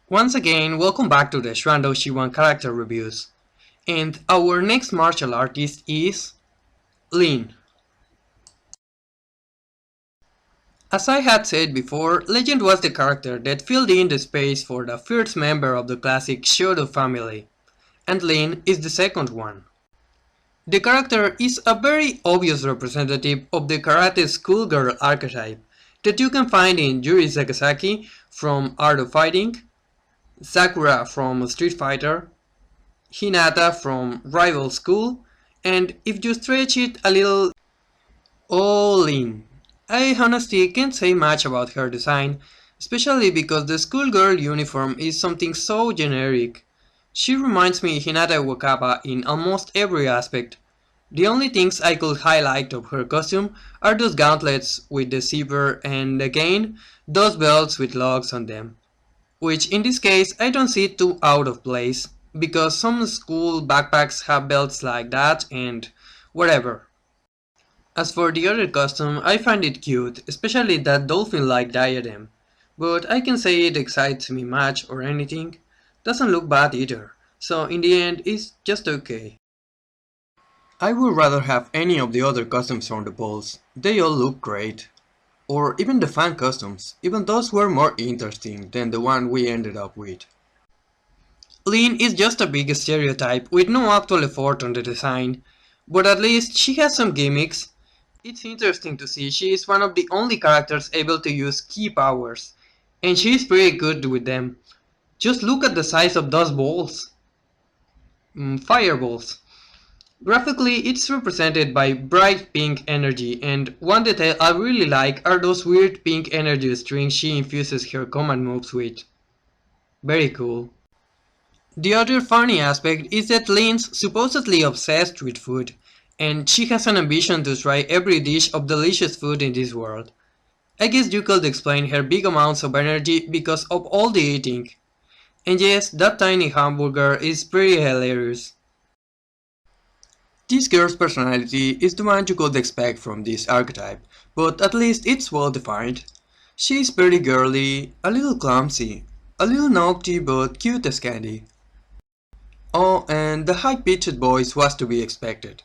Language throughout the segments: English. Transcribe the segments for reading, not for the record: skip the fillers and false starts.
Once again, welcome back to the Xuan character reviews. And our next martial artist is Linn. As I had said before, Legend was the character that filled in the space for the first member of the classic Shoto family, and Linn is the second one. The character is a very obvious representative of the karate schoolgirl archetype that you can find in Yuri Sakazaki from Art of Fighting, Sakura from Street Fighter, Hinata from Rival School, and if you stretch it a little, Linn. I honestly can't say much about her design, especially because the schoolgirl uniform is something so generic. She reminds me Hinata Wakaba in almost every aspect. The only things I could highlight of her costume are those gauntlets with the zipper and again, those belts with logs on them. Which in this case I don't see too out of place, because some school backpacks have belts like that and whatever. As for the other costume, I find it cute, especially that dolphin-like diadem, but I can say it excites me much or anything. Doesn't look bad either, so in the end it's just okay. I would rather have any of the other costumes from the polls, they all look great. Or even the fan costumes, even those were more interesting than the one we ended up with. Linn is just a big stereotype with no actual effort on the design, but at least she has some gimmicks. It's interesting to see she is one of the only characters able to use key powers, and she is pretty good with them. Just look at the size of those balls. Fireballs. Graphically, it's represented by bright pink energy, and one detail I really like are those weird pink energy strings she infuses her command moves with. Very cool. The other funny aspect is that Linn's supposedly obsessed with food, and she has an ambition to try every dish of delicious food in this world. I guess you could explain her big amounts of energy because of all the eating. And yes, that tiny hamburger is pretty hilarious. This girl's personality is the one you could expect from this archetype, but at least it's well defined. She is pretty girly, a little clumsy, a little naughty but cute as candy. Oh, and the high-pitched voice was to be expected.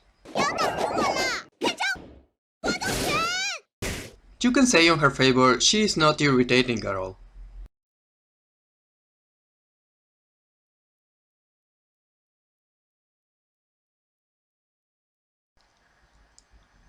You can say on her favor, she is not irritating at all.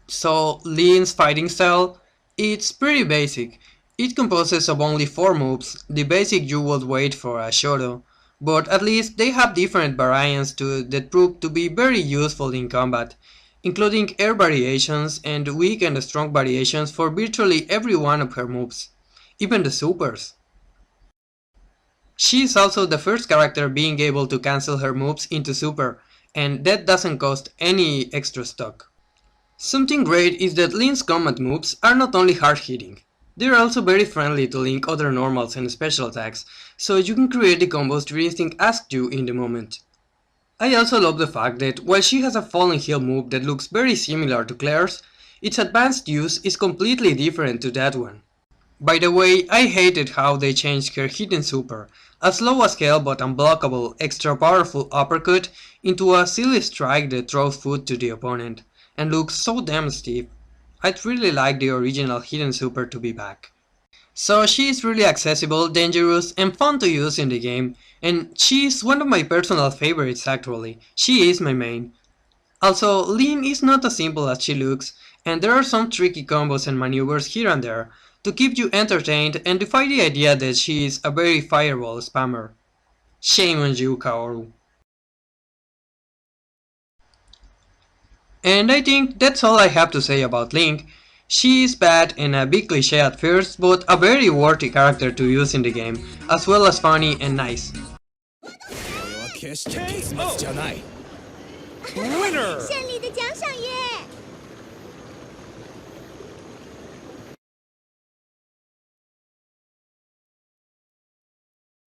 So, Linn's fighting style? It's pretty basic. It composes of only 4 moves, the basic you would wait for a Shoto, but at least they have different variants that prove to be very useful in combat, including air variations and weak and strong variations for virtually every one of her moves, even the supers. She is also the first character being able to cancel her moves into super, and that doesn't cost any extra stock. Something great is that Linn's combat moves are not only hard-hitting, they are also very friendly to link other normals and special attacks, so you can create the combos your instinct asks you in the moment. I also love the fact that while she has a falling heel move that looks very similar to Claire's, its advanced use is completely different to that one. By the way, I hated how they changed her hidden super, a slow as hell but unblockable extra powerful uppercut, into a silly strike that throws food to the opponent, and looks so damn stiff. I'd really like the original hidden super to be back. So she is really accessible, dangerous and fun to use in the game, and she is one of my personal favorites actually, she is my main. Also, Linn is not as simple as she looks, and there are some tricky combos and maneuvers here and there to keep you entertained and defy the idea that she is a very fireball spammer. Shame on you, Kaoru. And I think that's all I have to say about Linn. She is bad and a bit cliché at first, but a very worthy character to use in the game, as well as funny and nice. Winner! 胜利的奖赏耶！